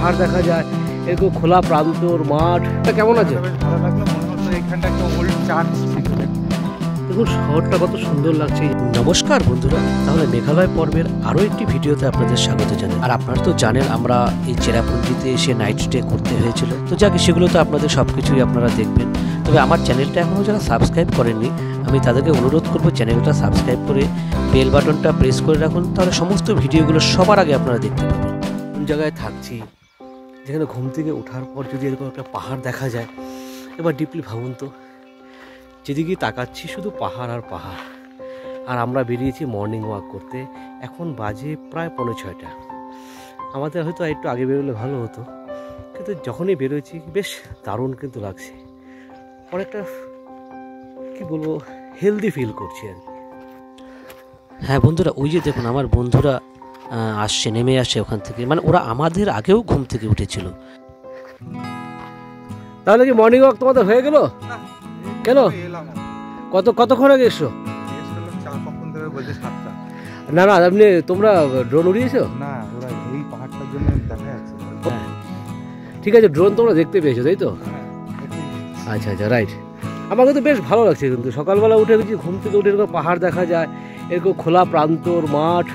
পাহাড় দেখা যায়, এরকম খোলা প্রান্তর মাঠ। কেমন আছে? ভালো লাগলো, মনে হলো এখানটা একটা ওল্ড চার্চ ছিল। দেখুন শহরটা কত সুন্দর লাগছে। নমস্কার বন্ধুরা, তাহলে মেঘালয় পর্বের আরও একটি ভিডিওতে আপনাদের স্বাগত জানাই। আর আপনারা তো জানেন আমরা এই চেরাপুঞ্জিতে এসে নাইট স্টে করতে হয়েছিল, তো যাকে সেগুলো তো আপনাদের সব কিছুই আপনারা দেখবেন। তবে আমার চ্যানেলটা এখনও যারা সাবস্ক্রাইব করেননি, আমি তাদেরকে অনুরোধ করবো চ্যানেলটা সাবস্ক্রাইব করে বেল বাটনটা প্রেস করে রাখুন, তাহলে সমস্ত ভিডিওগুলো সবার আগে আপনারা দেখতে পাবেন। কোন জায়গায় থাকছি, যেখানে ঘুম থেকে ওঠার পর যদি এরকম একটা পাহাড় দেখা যায়, এবার ডিপলি ভাবুন তো, যেদিকে তাকাচ্ছি শুধু পাহাড় আর পাহাড়। আর আমরা বেরিয়েছি মর্নিং ওয়াক করতে। এখন বাজে প্রায় 5:45। আমাদের হয়তো একটু আগে বেরোলে ভালো হতো, কিন্তু যখনই বেরোচ্ছি বেশ দারুণ কিন্তু লাগছে। অনেকটা কি বলবো, হেলদি ফিল করছি আর কি। হ্যাঁ বন্ধুরা, ওই যে দেখুন আমার বন্ধুরা আসছে, নেমে আসছে ওখান থেকে, মানে ওরা আমাদের আগেও ঘুম থেকে উঠেছিল। তাহলে কি মর্নিং ওয়াক তোমাদের হয়ে গেল? কেন, কতক্ষণ আগে এসছো? না না, আপনি তোমরা ড্রোন উড়িয়েছো? না, ওরা এই পাহাড়টার জন্য দেখা যাচ্ছে। ঠিক আছে, ড্রোন তোমরা দেখতে পেয়েছো তাই তো? আচ্ছা আচ্ছা, রাইট। আমার কিন্তু বেশ ভালো লাগছে, কিন্তু সকালবেলা উঠে গেছি, ঘুম থেকে উঠে এরকম পাহাড় দেখা যায়, এরকম খোলা প্রান্তর মাঠ,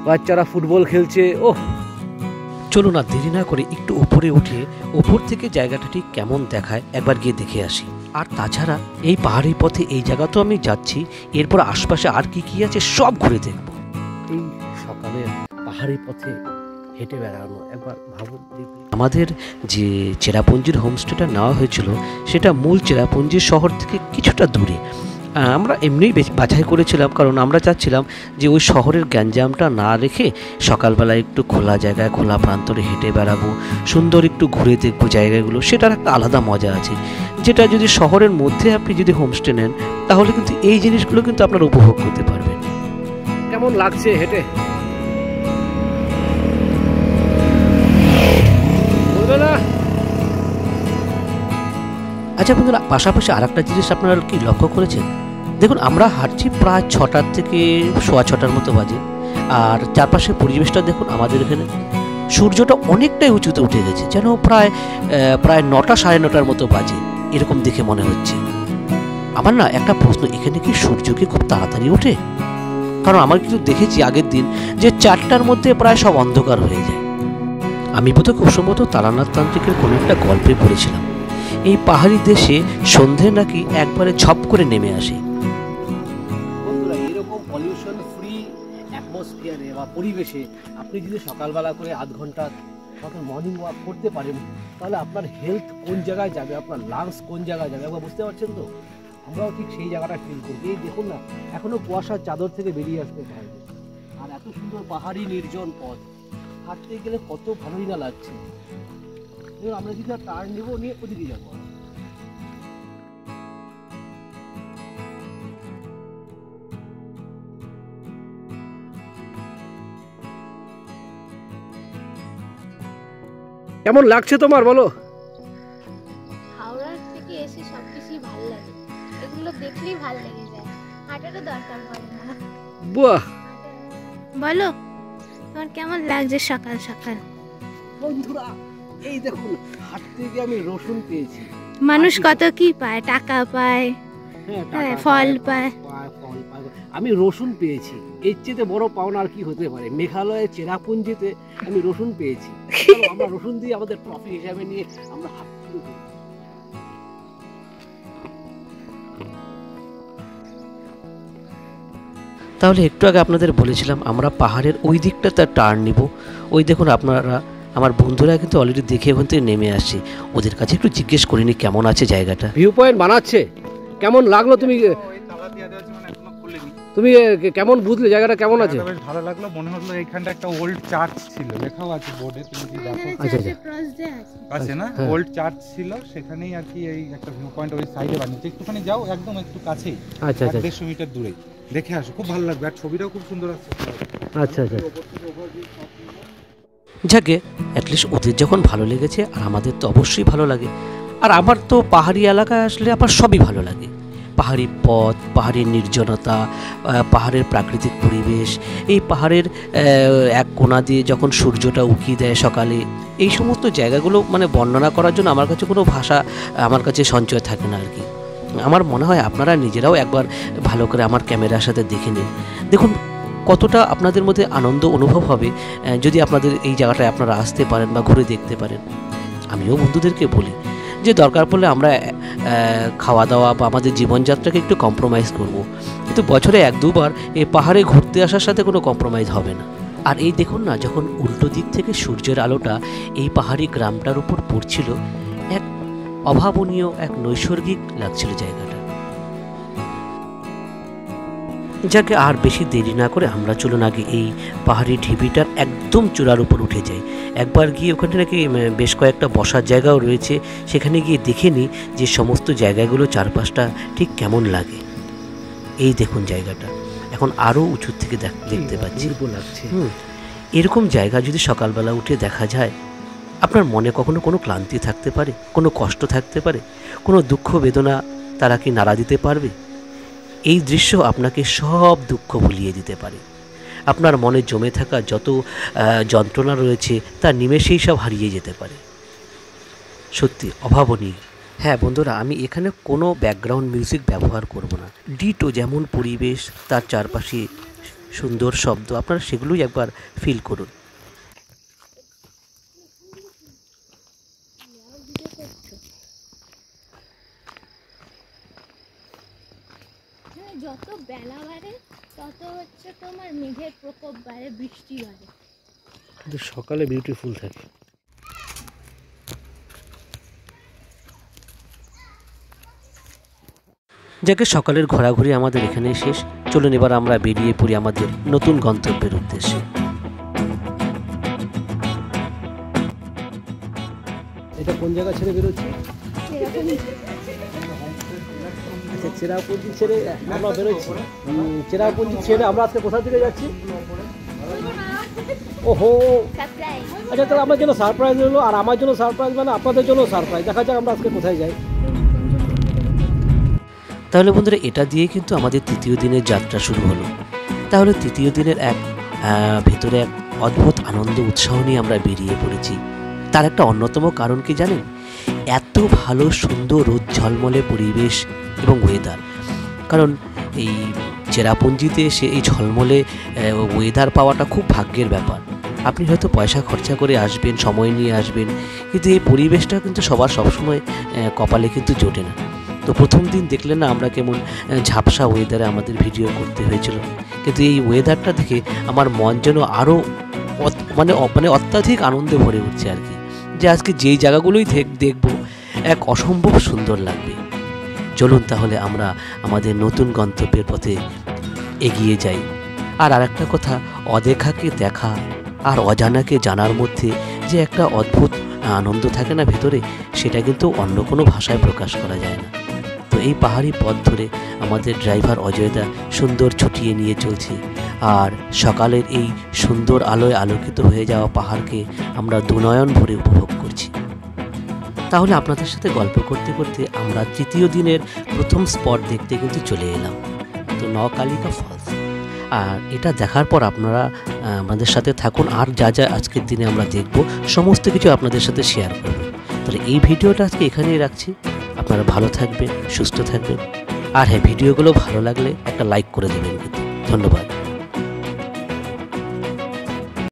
বাচ্চারা ফুটবল খেলছে। ওহ, চলুন না দেরি না করে একটু উপরে উঠে উপর থেকে জায়গাটা ঠিক কেমন দেখায় একবার গিয়ে দেখে আসি। আর তাছাড়া এই পাহাড়ি পথে এই জায়গা তো আমি যাচ্ছি, এরপর আশপাশে আর কি কি আছে সব ঘুরে দেখব। এই সকালে পাহাড়ি পথে হেঁটে বেড়ানো, একবার ভাবুন। আমাদের যে চেরাপুঞ্জির হোমস্টেটা নেওয়া হয়েছিল সেটা মূল চেরাপুঞ্জি শহর থেকে কিছুটা দূরে। আমরা এমনিই বাছাই করেছিলাম, কারণ আমরা চাচ্ছিলাম যে ওই শহরের গ্যাঞ্জামটা না রেখে সকালবেলা একটু খোলা জায়গায় খোলা প্রান্তরে হেঁটে বেড়াবো, সুন্দর একটু ঘুরে দেখবো জায়গাগুলো। সেটার একটা আলাদা মজা আছে, যেটা যদি শহরের মধ্যে আপনি যদি হোমস্টে নেন তাহলে কিন্তু এই জিনিসগুলো কিন্তু আপনারা উপভোগ করতে পারবেন। কেমন লাগছে হেঁটে? আচ্ছা বন্ধুরা, পাশাপাশি আর একটা জিনিস আপনারা কি লক্ষ্য করেছেন? দেখুন আমরা হাঁটছি প্রায় 6টার থেকে 6:15 মতো বাজে, আর চারপাশের পরিবেশটা দেখুন। আমাদের এখানে সূর্যটা অনেকটাই উঁচুতে উঠে গেছে, যেন প্রায় 9টা 9:30 মতো বাজে এরকম দেখে মনে হচ্ছে। আমার না একটা প্রশ্ন, এখানে কি সূর্য কি খুব তাড়াতাড়ি ওঠে? কারণ আমার কিন্তু দেখেছি আগের দিন যে 4টার মধ্যে প্রায় সব অন্ধকার হয়ে যায়। আমি বোধহয় খুব সম্ভবত তারানাথ তান্ত্রিকের কোনো একটা গল্পে পড়েছিলাম, এই পাহাড়ি দেশে সন্ধে নাকি একবারে ঝপ করে নেমে আসে। বন্ধুরা, এরকম পলিউশন ফ্রি অ্যাটমসফিয়ারে বা পরিবেশে আপনি যদি সকালবেলা করে আধ ঘন্টা মর্নিং ওয়াক করতে পারেন, তাহলে আপনার হেলথ কোন জায়গায় যাবে, আপনার লাংস কোন জায়গায় যাবে, একবার বুঝতে পারছেন তো? আমরাও ঠিক সেই জায়গাটা ফিল করি। এই দেখুন না, এখনো কুয়াশার চাদর থেকে বেরিয়ে আসতে পারবে, আর এত সুন্দর পাহাড়ি নির্জন পথ হাঁটতে গেলে কত ভালোই না লাগছে। আমরা যদি টার্ন নেব, নিয়ে ওদিকে যাবো। কেমন লাগছে তোমার, বলো? হাওড়ার থেকে এসে সবকিছু ভালো লাগে, এগুলো দেখলেই ভালো লেগে যায়, হাঁটাটা দরকার পড়ে না। বাহ, বলো তোমার কেমন লাগছে সকাল সকাল? বন্ধুরা এই দেখুন, হাঁটতে গিয়ে আমি রসুন পেয়েছি। মানুষ কত কি পায়, টাকা পায়, হ্যাঁ ফল পায়, আমি রসুন পেয়েছি। এর চেয়ে বড় পাওনা আর কি হতে পারে? মেঘালয়ের চেরাপুঞ্জিতে আমি রসুন পেয়েছি। আমরা রসুন দিয়ে আমাদের ট্রফি হিসাবে নিয়ে আমরা হাঁটতে শুরু করি। তাহলে একটু আগে আপনাদের বলেছিলাম আমরা পাহাড়ের ওই দিকটাতে টার্ন নিব। ওই দেখুন আপনারা, আমার বন্ধুরা কিন্তু অলরেডি দেখে ওখান থেকে নেমে আসছে। ওদের কাছে একটু জিজ্ঞেস করিনি কেমন আছে জায়গাটা। ভিউ পয়েন্ট বানাচ্ছে, কেমন লাগলো? তুমি কেমন বুঝলে জায়গাটা কেমন আছে? বেশ ভালো লাগলো, মনে হলো এইখানটা একটা ওল্ড চার্চ ছিল, লেখাও আছে বোর্ডে, তুমি কি দেখো? আচ্ছা আচ্ছা, আছে না, ওল্ড চার্চ ছিল সেখানেই আর কি। এই একটা ভিউ পয়েন্ট ওই সাইডে বানিয়েছে, একটুখানি যাও, একদম একটু কাছেই। আচ্ছা আচ্ছা, 150 মিটার দূরে, দেখে আসো, খুব ভালো লাগবে, আর ছবিটাও খুব সুন্দর আসছে। আচ্ছা আচ্ছা, যাকে অ্যাটলিস্ট ওদের যখন ভালো লেগেছে, আর আমাদের তো অবশ্যই ভালো লাগে। আর আমার তো পাহাড়ি এলাকায় আসলে আমার সবই ভালো লাগে। পাহাড়ি পথ, পাহাড়ের নির্জনতা, পাহাড়ের প্রাকৃতিক পরিবেশ, এই পাহাড়ের এক কোণা দিয়ে যখন সূর্যটা উঁকি দেয় সকালে, এই সমস্ত জায়গাগুলো মানে বর্ণনা করার জন্য আমার কাছে কোনো ভাষা আমার কাছে সঞ্চয় থাকে না আর কি। আমার মনে হয় আপনারা নিজেরাও একবার ভালো করে আমার ক্যামেরার সাথে দেখে নিন। দেখুন কতটা আপনাদের মধ্যে আনন্দ অনুভব হবে যদি আপনাদের এই জায়গাটায় আপনারা আসতে পারেন বা ঘুরে দেখতে পারেন। আমিও বন্ধুদেরকে বলি যে দরকার পড়লে আমরা খাওয়া দাওয়া বা আমাদের জীবনযাত্রাকে একটু কম্প্রোমাইজ করব, কিন্তু বছরে 1-2 বার এই পাহাড়ে ঘুরতে আসার সাথে কোনো কম্প্রোমাইজ হবে না। আর এই দেখুন না, যখন উল্টো দিক থেকে সূর্যের আলোটা এই পাহাড়ি গ্রামটার উপর পড়ছিল, এক অভাবনীয়, এক নৈসর্গিক লাগছিল জায়গাটা। যাকে আর বেশি দেরি না করে আমরা চলুন আগে এই পাহাড়ি ঢিবিটার একদম চূড়ার উপর উঠে যাই। একবার গিয়ে ওখানে নাকি বেশ কয়েকটা বসার জায়গাও রয়েছে, সেখানে গিয়ে দেখে নিই যে সমস্ত জায়গাগুলো চারপাশটা ঠিক কেমন লাগে। এই দেখুন জায়গাটা এখন আরও উঁচু থেকে দেখতে পাচ্ছি লাগছে। এরকম জায়গা যদি সকালবেলা উঠে দেখা যায়, আপনার মনে কখনো কোনো ক্লান্তি থাকতে পারে, কোনো কষ্ট থাকতে পারে, কোনো দুঃখ বেদনা তারা কি নাড়া দিতে পারবে? এই দৃশ্য আপনাকে সব দুঃখ ভুলিয়ে দিতে পারে। আপনার মনে জমে থাকা যত যন্ত্রণা রয়েছে তা নিমেষেই সব হারিয়ে যেতে পারে। সত্যি অভাবনীয়। হ্যাঁ বন্ধুরা, আমি এখানে কোনো ব্যাকগ্রাউন্ড মিউজিক ব্যবহার করব না। ডিটো যেমন পরিবেশ, তার চারপাশে সুন্দর শব্দ, আপনারা সেগুলোই একবার ফিল করুন। যত বেলা বাড়ে তত হচ্ছে তোমার মেঘের প্রকোপ বাড়ে, বৃষ্টি বাড়ে, কিন্তু সকালে বিউটিফুল থাকে। যাকে সকালের ঘোরাঘুরি আমাদের এখানে শেষ। চলুন এবার আমরা বেরিয়ে পড়ি আমাদের নতুন গন্তব্যের উদ্দেশ্যে। এটা কোন জায়গা ছেড়ে বেরোচ্ছি? আচ্ছা, চেরাপুঞ্জি ছেড়ে আমরা বেরোচ্ছি। চেরাপুঞ্জি ছেড়ে আমরা আজকে কোথা থেকে যাচ্ছি? ওহো, আচ্ছা তাহলে আমার জন্য সারপ্রাইজ হলো, আর আমার জন্য সারপ্রাইজ মানে আপনাদের জন্য সারপ্রাইজ। দেখা যাক আমরা আজকে কোথায় যাই। তাহলে বন্ধুরা, এটা দিয়ে কিন্তু আমাদের তৃতীয় দিনের যাত্রা শুরু হলো। তাহলে তৃতীয় দিনের ভেতরে এক অদ্ভুত আনন্দ উৎসাহ নিয়ে আমরা বেরিয়ে পড়েছি। তার একটা অন্যতম কারণ কি জানেন? এত ভালো সুন্দর রোদ ঝলমলে পরিবেশ এবং ওয়েদার। কারণ এই চেরাপুঞ্জিতে এসে এই ঝলমলে ওয়েদার পাওয়াটা খুব ভাগ্যের ব্যাপার। আপনি হয়তো পয়সা খরচা করে আসবেন, সময় নিয়ে আসবেন, কিন্তু এই পরিবেশটা কিন্তু সবার সবসময় কপালে কিন্তু জোটে না। তো প্রথম দিন দেখলেন না আমরা কেমন ঝাপসা ওয়েদারে আমাদের ভিডিও করতে হয়েছিল, কিন্তু এই ওয়েদারটা দেখে আমার মন যেন আরও মানে অত্যাধিক আনন্দে ভরে উঠছে আর কি, যে আজকে যেই জায়গাগুলোই দেখব এক অসম্ভব সুন্দর লাগবে। চলুন তাহলে আমরা আমাদের নতুন গন্তব্যের পথে এগিয়ে যাই। আর আরেকটা কথা, অদেখাকে দেখা আর অজানাকে জানার মধ্যে যে একটা অদ্ভুত আনন্দ থাকে না ভেতরে, সেটা কিন্তু অন্য কোনো ভাষায় প্রকাশ করা যায় না। তো এই পাহাড়ি পথ ধরে আমাদের ড্রাইভার অজয়দা সুন্দর ছুটিয়ে নিয়ে চলছে, আর সকালের এই সুন্দর আলোয় আলোকিত হয়ে যাওয়া পাহাড়কে আমরা দুনয়ন ভরে উপভোগ করছি। তাহলে আপনাদের সাথে গল্প করতে করতে আমরা তৃতীয় দিনের প্রথম স্পট দেখতে কিন্তু চলে এলাম, তো নকালিকা ফলস। আর এটা দেখার পর আপনারা আমাদের সাথে থাকুন, আর যা যা আজকের দিনে আমরা দেখব সমস্ত কিছু আপনাদের সাথে শেয়ার করব। তাহলে এই ভিডিওটা আজকে এখানেই রাখছি। আপনারা ভালো থাকবেন, সুস্থ থাকবেন, আর হ্যাঁ, ভিডিওগুলো ভালো লাগলে একটা লাইক করে দেবেন কিন্তু। ধন্যবাদ।